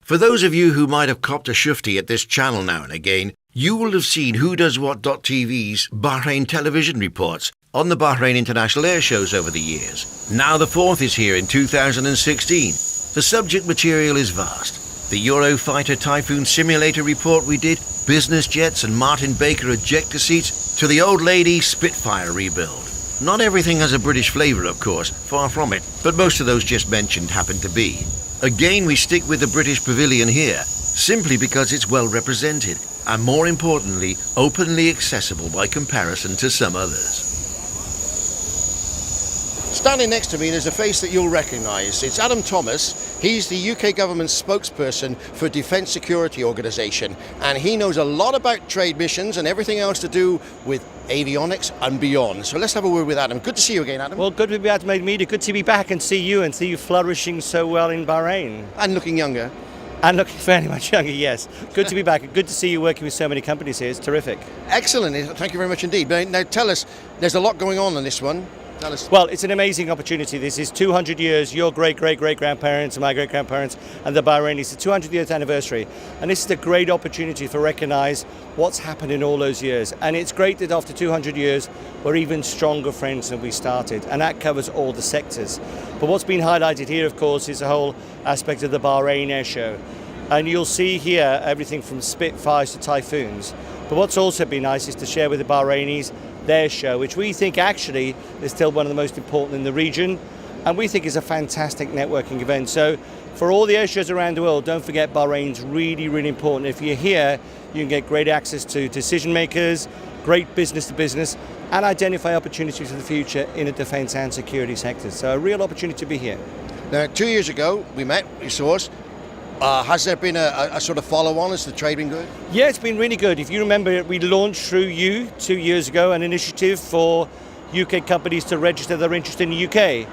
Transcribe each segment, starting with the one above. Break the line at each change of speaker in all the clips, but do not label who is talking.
For those of you who might have copped a shufti at this channel now and again, you will have seen Who Does What.tv's Bahrain television reports on the Bahrain International Airshows over the years. Now the fourth is here in 2016. The subject material is vast. The Eurofighter Typhoon simulator report we did, business jets and Martin Baker ejector seats, to the old lady Spitfire rebuild. Not everything has a British flavour, of course, far from it, but most of those just mentioned happen to be. Again, we stick with the British Pavilion here, simply because it's well represented, and more importantly, openly accessible by comparison to some others.
Standing next to me, there's a face that you'll recognise. It's Adam Thomas. He's the UK government's spokesperson for Defence Security Organisation, and he knows a lot about trade missions and everything else to do with avionics and beyond. So let's have a word with Adam. Good to see you again, Adam.
Well, good to be back to media. Good to be back and see you flourishing so well in Bahrain.
And looking younger.
And looking fairly much younger, yes. Good to be back. Good to see you working with so many companies here. It's terrific.
Excellent. Thank you very much indeed. Now tell us, there's a lot going on this one. Tell us.
Well, it's an amazing opportunity. This is 200 years, your great-great-great-grandparents and my great-grandparents and the Bahrainis, the 200th anniversary. And this is a great opportunity to recognise what's happened in all those years. And it's great that after 200 years, we're even stronger friends than we started. And that covers all the sectors. But what's been highlighted here, of course, is the whole aspect of the Bahrain Airshow. And you'll see here everything from Spitfires to Typhoons. But what's also been nice is to share with the Bahrainis their show, which we think actually is still one of the most important in the region, and we think is a fantastic networking event. So for all the air shows around the world, don't forget Bahrain's really, really important. If you're here, you can get great access to decision makers, great business to business, and identify opportunities for the future in the defence and security sectors. So a real opportunity to be here.
Now, 2 years ago, we met, you saw us. Has there been a sort of follow-on? Has the trade been good?
Yeah, it's been really good. If you remember, we launched through you 2 years ago an initiative for UK companies to register their interest in the UK.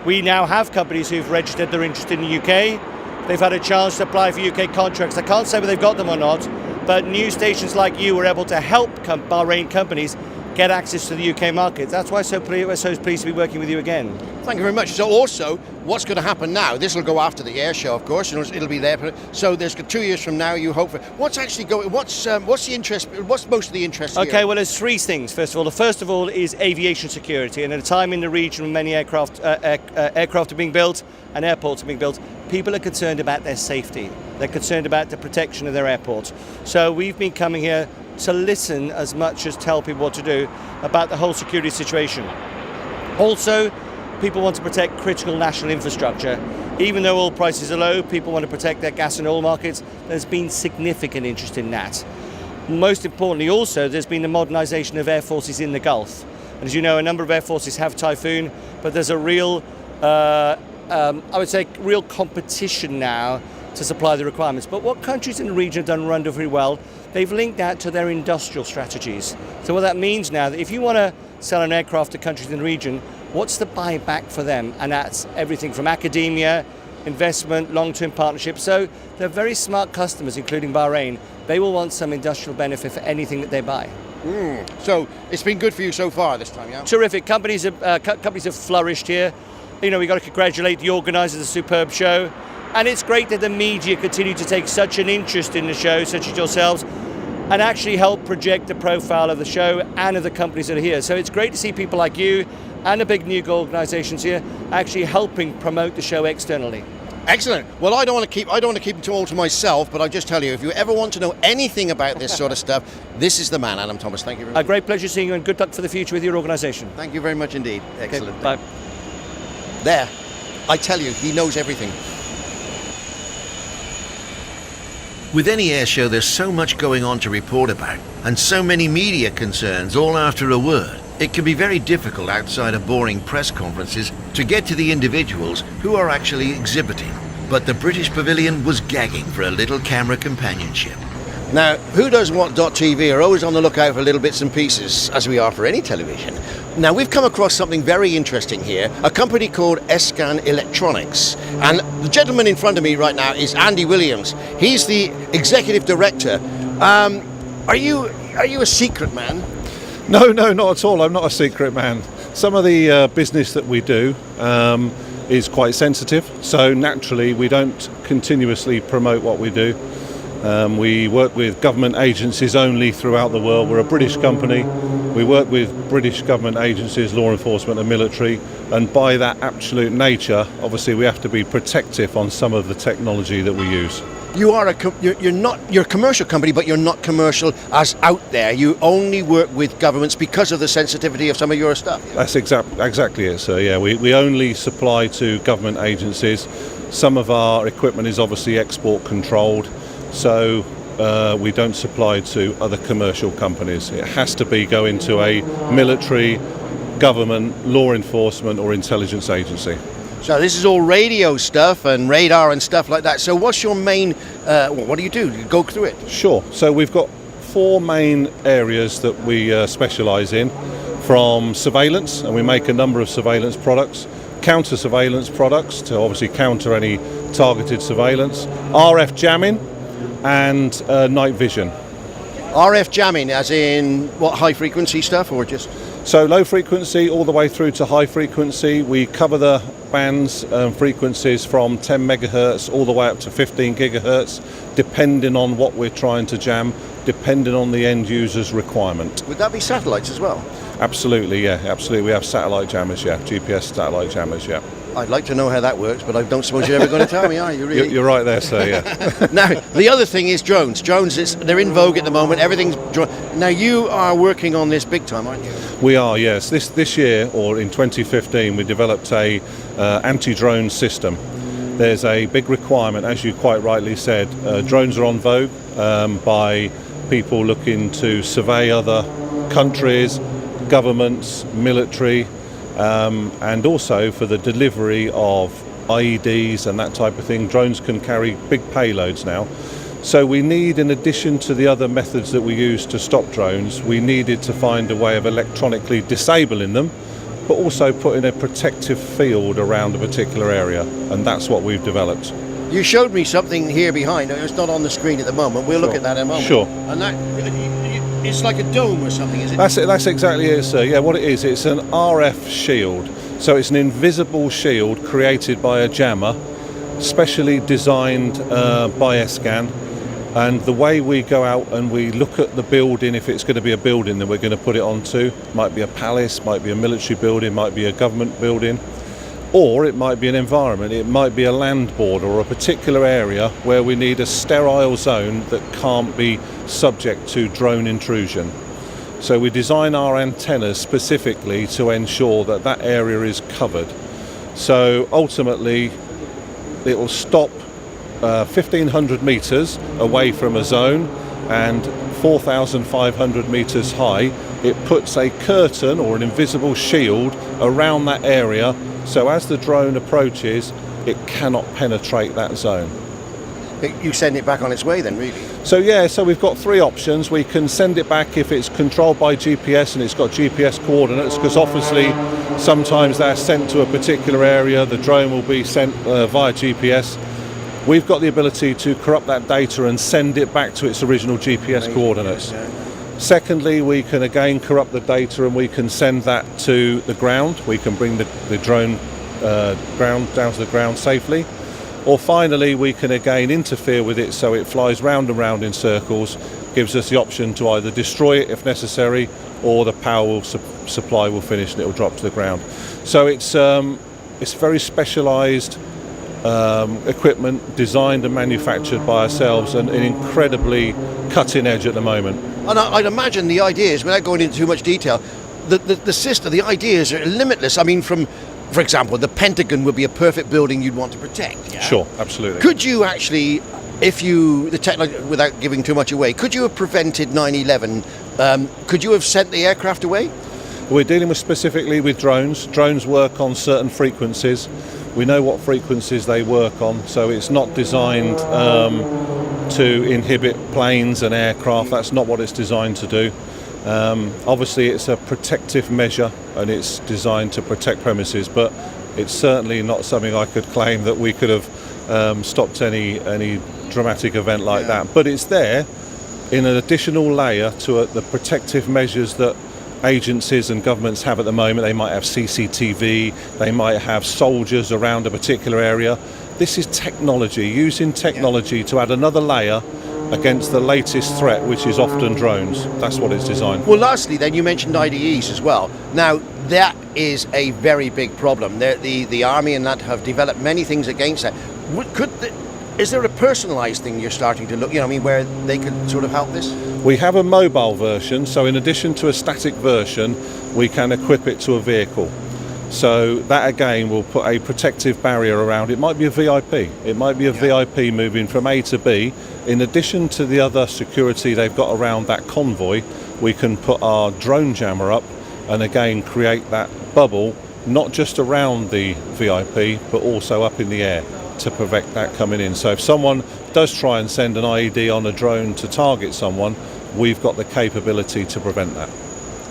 We now have companies who've registered their interest in the UK. They've had a chance to apply for UK contracts. I can't say whether they've got them or not, but news stations like you were able to help Bahrain companies get access to the UK market. That's why we're so pleased to be working with you again.
Thank you very much. So also, what's going to happen now? This will go after the air show, of course. It'll be there. So there's 2 years from now. You hope for what's actually going. What's the interest? What's most of the interest?
Okay,
here?
well, there's three things. First of all, the first of all is aviation security. And at a time in the region when many aircraft are being built and airports are being built, people are concerned about their safety. They're concerned about the protection of their airports. So we've been coming here to listen as much as tell people what to do about the whole security situation. Also, people want to protect critical national infrastructure. Even though oil prices are low, people want to protect their gas and oil markets. There's been significant interest in that. Most importantly also, there's been the modernisation of air forces in the Gulf. And as you know, a number of air forces have Typhoon, but there's a real, I would say, real competition now to supply the requirements. But what countries in the region have done wonderfully well, they've linked that to their industrial strategies. So what that means now, that if you want to sell an aircraft to countries in the region, what's the buyback for them? And that's everything from academia, investment, long-term partnerships. So they're very smart customers, including Bahrain. They will want some industrial benefit for anything that they buy.
So it's been good for you so far this time, yeah?
Terrific. Companies have flourished here. You know, we've got to congratulate the organisers of the superb show. And it's great that the media continue to take such an interest in the show, such as yourselves, and actually help project the profile of the show and of the companies that are here. So it's great to see people like you and the big new organisations here actually helping promote the show externally.
Excellent. Well, I don't want to keep it all to myself, but I'll just tell you, if you ever want to know anything about this sort of stuff, this is the man, Adam Thomas. Thank you very much.
A great pleasure seeing you, and good luck for the future with your organisation.
Thank you very much indeed. Excellent.
Okay, bye.
There, I tell you, he knows everything.
With any air show, there's so much going on to report about, and so many media concerns all after a word. It can be very difficult outside of boring press conferences to get to the individuals who are actually exhibiting. But the British Pavilion was gagging for a little camera companionship.
Now, Who Does What.tv are always on the lookout for little bits and pieces, as we are for any television. Now, we've come across something very interesting here, a company called Escan Electronics. And the gentleman in front of me right now is Andy Williams. He's the executive director. Are you a secret man?
No, not at all. I'm not a secret man. Some of the business that we do is quite sensitive, so naturally we don't continuously promote what we do. We work with government agencies only throughout the world. We're a British company. We work with British government agencies, law enforcement and military, and by that absolute nature, obviously we have to be protective on some of the technology that we use.
You're a commercial company, but you're not commercial as out there. You only work with governments because of the sensitivity of some of your stuff. Yeah?
That's exactly it, sir. Yeah, we only supply to government agencies. Some of our equipment is obviously export controlled, so we don't supply to other commercial companies. It has to be going to a military, government, law enforcement or intelligence agency.
So this is all radio stuff and radar and stuff like that. So what's your main, what do? You go through it?
Sure. So we've got 4 main areas that we specialise in, from surveillance, and we make a number of surveillance products, counter-surveillance products to obviously counter any targeted surveillance, RF jamming and night vision.
RF jamming, as in what, high frequency stuff or just?
So low frequency all the way through to high frequency. We cover the bands and frequencies from 10 megahertz all the way up to 15 gigahertz, depending on what we're trying to jam, depending on the end user's requirement.
Would that be satellites as well?
Absolutely, yeah, absolutely. We have satellite jammers, yeah, GPS satellite jammers, yeah.
I'd like to know how that works, but I don't suppose you're ever going to tell me, are you really?
You're right there, sir, yeah.
Now, the other thing is drones. Drones, they're in vogue at the moment. Everything's Now, you are working on this big time, aren't you?
We are, yes. This year, or in 2015, we developed a anti-drone system. There's a big requirement, as you quite rightly said. Drones are on vogue by people looking to survey other countries, governments, military, and also for the delivery of IEDs and that type of thing. Drones can carry big payloads now. So we need, in addition to the other methods that we use to stop drones, we needed to find a way of electronically disabling them, but also putting a protective field around a particular area, and that's what we've developed.
You showed me something here behind. It's not on the screen at the moment. We'll look at that in a moment.
Sure.
And that, it's like a dome or something, is it?
That's exactly it, sir. Yeah, what it is, it's an RF shield. So it's an invisible shield created by a jammer, specially designed by Escan. And the way we go out and we look at the building, if it's going to be a building that we're going to put it onto, might be a palace, might be a military building, might be a government building, or it might be an environment, it might be a land border or a particular area where we need a sterile zone that can't be subject to drone intrusion. So we design our antennas specifically to ensure that that area is covered. So ultimately it will stop 1,500 metres away from a zone and 4,500 metres high. It puts a curtain or an invisible shield around that area, so as the drone approaches, it cannot penetrate that zone.
You send it back on its way then, really?
So yeah, so we've got 3 options. We can send it back if it's controlled by GPS and it's got GPS coordinates, because obviously sometimes they're sent to a particular area, the drone will be sent via GPS. We've got the ability to corrupt that data and send it back to its original GPS coordinates. Secondly, we can again corrupt the data and we can send that to the ground. We can bring the drone down to the ground safely. Or finally, we can again interfere with it so it flies round and round in circles, gives us the option to either destroy it if necessary, or the power supply will finish and it will drop to the ground. So it's very specialised equipment designed and manufactured by ourselves and incredibly cutting edge at the moment.
And I'd imagine the ideas, without going into too much detail, the system, the ideas are limitless. I mean, for example, the Pentagon would be a perfect building you'd want to protect. Yeah?
Sure, absolutely.
Could you actually, without giving too much away, could you have prevented 9/11? Could you have sent the aircraft away?
We're dealing specifically with drones. Drones work on certain frequencies. We know what frequencies they work on, so it's not designed to inhibit planes and aircraft. That's not what it's designed to do. Obviously it's a protective measure and it's designed to protect premises, but it's certainly not something I could claim that we could have stopped any dramatic event like that. But it's there in an additional layer to the protective measures that agencies and governments have at the moment. They might have CCTV, they might have soldiers around a particular area. This is technology, using technology to add another layer against the latest threat, which is often drones. That's what it's designed for.
Well, lastly, then you mentioned IDEs as well. Now, that is a very big problem. The army and that have developed many things against that. Is there a personalised thing you're starting to look, where they can sort of help this?
We have a mobile version, so in addition to a static version, we can equip it to a vehicle. So that again will put a protective barrier around. It might be a VIP. It might be a VIP moving from A to B. In addition to the other security they've got around that convoy, we can put our drone jammer up and again create that bubble, not just around the VIP, but also up in the air to prevent that coming in. So if someone does try and send an IED on a drone to target someone, we've got the capability to prevent that.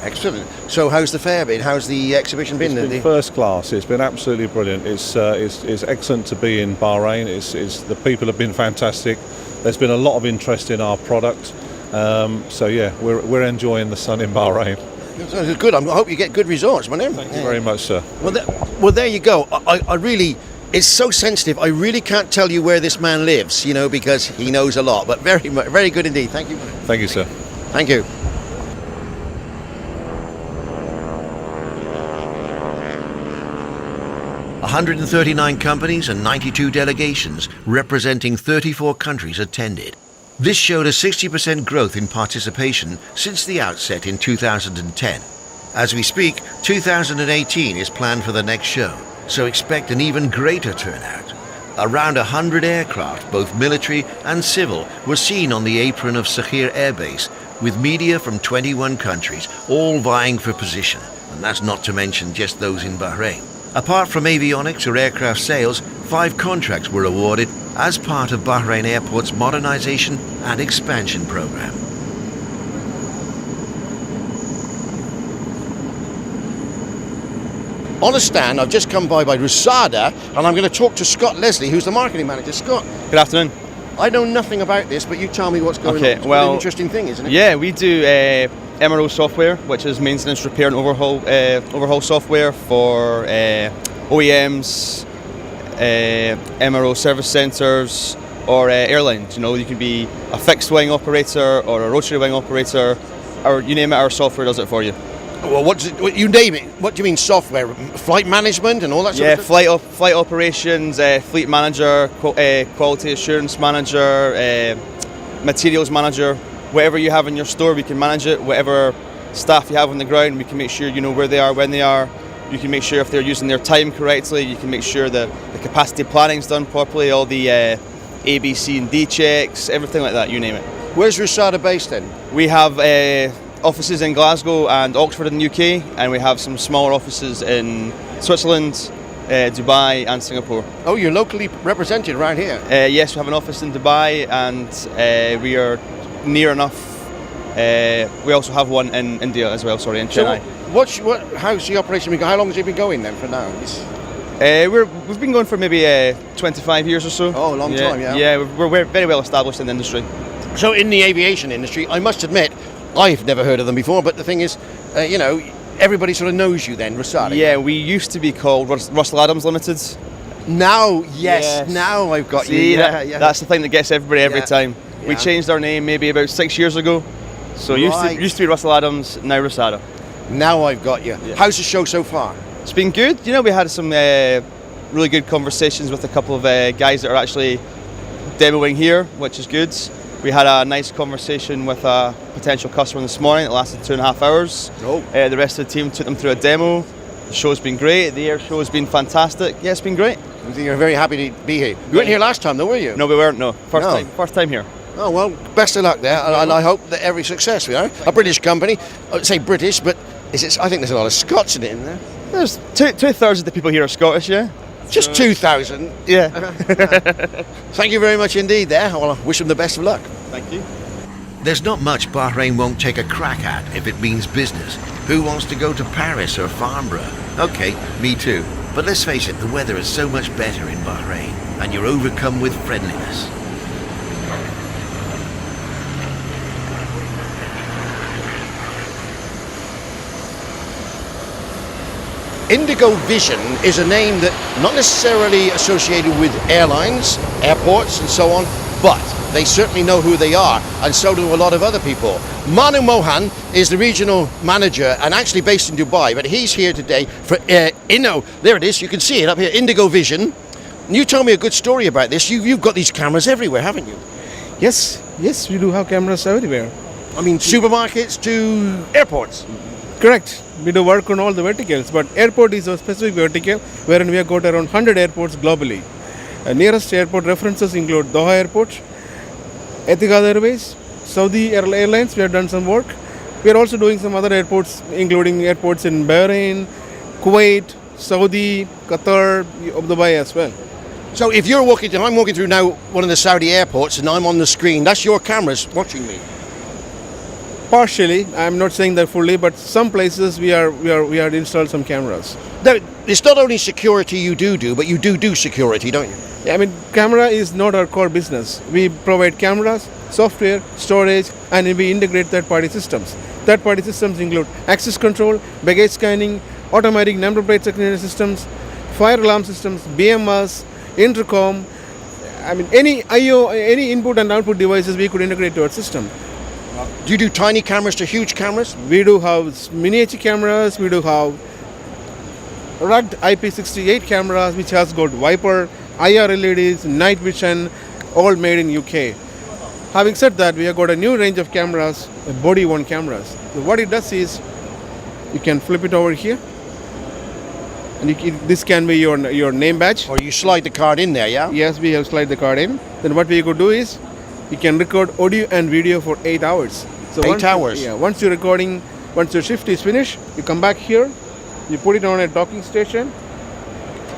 Excellent. So how's the fair been? How's the exhibition been?
It's been first class. It's been absolutely brilliant. It's excellent to be in Bahrain. The people have been fantastic. There's been a lot of interest in our product. So yeah, we're enjoying the sun in Bahrain.
It's good. I hope you get good results, man.
Thank you very much, sir.
Well, there you go. I really, it's so sensitive. I really can't tell you where this man lives, because he knows a lot. But very good indeed. Thank you.
Thank you, sir.
Thank you.
$139 companies and 92 delegations representing 34 countries attended. This showed a 60% growth in participation since the outset in 2010. As we speak, 2018 is planned for the next show, so expect an even greater turnout. Around 100 aircraft, both military and civil, were seen on the apron of Sakhir Air Base, with media from 21 countries, all vying for position, and that's not to mention just those in Bahrain. Apart from avionics or aircraft sales, 5 contracts were awarded as part of Bahrain Airport's modernization and expansion program.
On a stand, I've just come by Rusada, and I'm going to talk to Scott Leslie, who's the marketing manager. Scott.
Good afternoon.
I know nothing about this, but you tell me what's going on. It's quite an interesting thing, isn't it?
Yeah, we do MRO software, which is maintenance, repair and overhaul software for OEMs, MRO service centres or airlines. You can be a fixed wing operator or a rotary wing operator, or you name it, our software does it for you.
Well, you name it. What do you mean software? Flight management and all that sort of stuff?
Yeah, flight operations, fleet manager, quality assurance manager, materials manager. Whatever you have in your store, we can manage it. Whatever staff you have on the ground, we can make sure you know where they are, when they are. You can make sure if they're using their time correctly. You can make sure that the capacity planning is done properly, all the A, B, C and D checks, everything like that, you name it.
Where's Rusada based then?
We have offices in Glasgow and Oxford in the UK, and we have some smaller offices in Switzerland, Dubai and Singapore.
Oh, you're locally represented around here?
Yes, we have an office in Dubai, and we are near enough. We also have one in India as well, in Chennai.
So how's the operation been going? How long has it been going then for now?
We've been going for maybe 25 years or so.
Oh, a long time, yeah.
Yeah, we're very well established in the industry.
So in the aviation industry, I must admit, I've never heard of them before, but the thing is, everybody sort of knows you then, Rusada.
Yeah, we used to be called Russell Adams Limited.
Now, yes. Now I've got
See,
you.
That's the thing that gets everybody every time. We changed our name maybe about 6 years ago. So it used to be Russell Adams, now Rusada.
Now I've got you. Yeah. How's the show so far?
It's been good. We had some really good conversations with a couple of guys that are actually demoing here, which is good. We had a nice conversation with a potential customer this morning that lasted 2.5 hours.
Oh.
The rest of the team took them through a demo. The show's been great. The air show has been fantastic. Yeah, it's been great.
I think you're very happy to be here. You weren't here last time though, were you?
No, we weren't, no. First time here.
Oh, well, best of luck there, and I hope that every success, A British company, I'd say British, but I think there's a lot of Scots in it, isn't there?
There's two-thirds of the people here are Scottish, yeah.
Just 2,000?
Yeah.
Thank you very much indeed there. Well, I wish them the best of luck.
Thank you.
There's not much Bahrain won't take a crack at if it means business. Who wants to go to Paris or Farnborough? Okay, me too. But let's face it, the weather is so much better in Bahrain, and you're overcome with friendliness.
Indigo Vision is a name that not necessarily associated with airlines, airports and so on, but they certainly know who they are, and so do a lot of other people. Manu Mohan is the regional manager and actually based in Dubai, but he's here today for there it is, you can see it up here, Indigo Vision. You told me a good story about this. You've got these cameras everywhere, haven't you?
Yes, we do have cameras everywhere.
I mean, supermarkets to airports.
Correct. We do work on all the verticals, but airport is a specific vertical wherein we have got around 100 airports globally. Nearest airport references include Doha Airport, Etihad Airways, Saudi Airlines, we have done some work. We are also doing some other airports, including airports in Bahrain, Kuwait, Saudi, Qatar, Dubai as well.
So if I'm walking through now one of the Saudi airports and I'm on the screen, that's your cameras watching me.
Partially, I'm not saying that fully, but some places we are installed some cameras.
It's not only security you do, but you do security, don't you?
I mean, camera is not our core business. We provide cameras, software, storage, and we integrate third-party systems. Third-party systems include access control, baggage scanning, automatic number plate recognition systems, fire alarm systems, BMS, intercom. I mean, any I/O, any input and output devices we could integrate to our system.
Do you do tiny cameras to huge cameras?
We do have miniature cameras. We do have rugged IP68 cameras, which has got Viper, IR LEDs, night vision, all made in UK. Having said that, we have got a new range of cameras, body-worn cameras. So what it does is, you can flip it over here, and this can be your name badge.
Or you slide the card in there, yeah?
Yes, we have slide the card in. Then what we could do is, you can record audio and video for 8 hours. So
8 hours?
Yeah, once your shift is finished, you come back here, you put it on a docking station,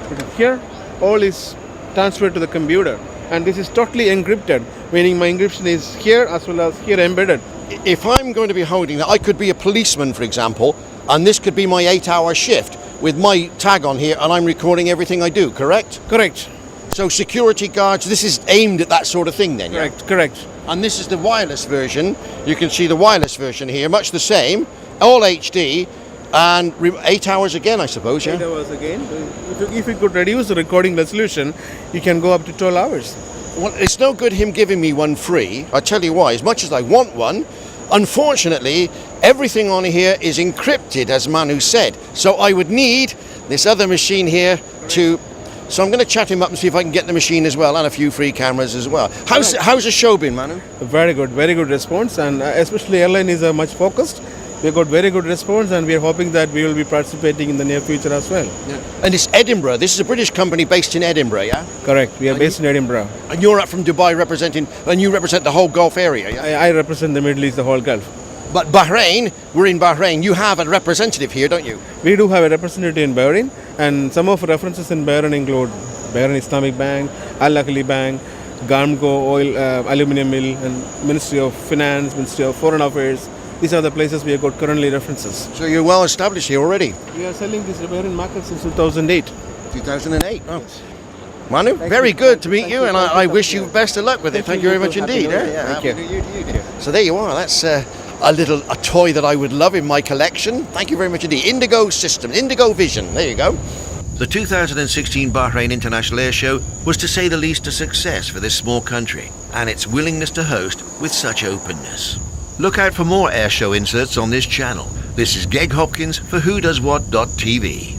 put it here, all is transferred to the computer. And this is totally encrypted, meaning my encryption is here as well as here embedded.
If I'm going to be holding that, I could be a policeman, for example, and this could be my 8-hour shift with my tag on here, and I'm recording everything I do, correct?
Correct.
So security guards, this is aimed at that sort of thing then, yeah?
Correct.
And this is the wireless version. You can see the wireless version here, much the same, all HD, and 8 hours again, I suppose, yeah?
8 hours again. If you could reduce the recording resolution, you can go up to 12 hours.
Well, it's no good him giving me one free. I'll tell you why. As much as I want one, unfortunately, everything on here is encrypted, as Manu said. So I would need this other machine here to... So I'm going to chat him up and see if I can get the machine as well, and a few free cameras as well. How's the show been, Manu?
Very good response, and especially airline is much focused. We got very good response, and we are hoping that we will be participating in the near future as well.
Yeah. And it's Edinburgh. This is a British company based in Edinburgh, yeah?
Correct. We are based in Edinburgh.
And you're up from Dubai and you represent the whole Gulf area, yeah?
I represent the Middle East, the whole Gulf.
But Bahrain, we're in Bahrain. You have a representative here, don't you?
We do have a representative in Bahrain, and some of the references in Bahrain include Bahrain Islamic Bank, Al Akhli Bank, Garmco Oil, Aluminium Mill, and Ministry of Finance, Ministry of Foreign Affairs. These are the places we have got currently references.
So you're well established here already?
We are selling this Bahrain market since 2008.
2008, oh. Manu, very good to meet you, and I wish you best of luck with it. Thank you very much indeed.
Thank you.
So there you are. That's a toy that I would love in my collection. Thank you very much indeed. Indigo System, Indigo Vision. There you go.
The 2016 Bahrain International Airshow was, to say the least, a success for this small country and its willingness to host with such openness. Look out for more airshow inserts on this channel. This is Geg Hopkins for WhoDoesWhat.tv.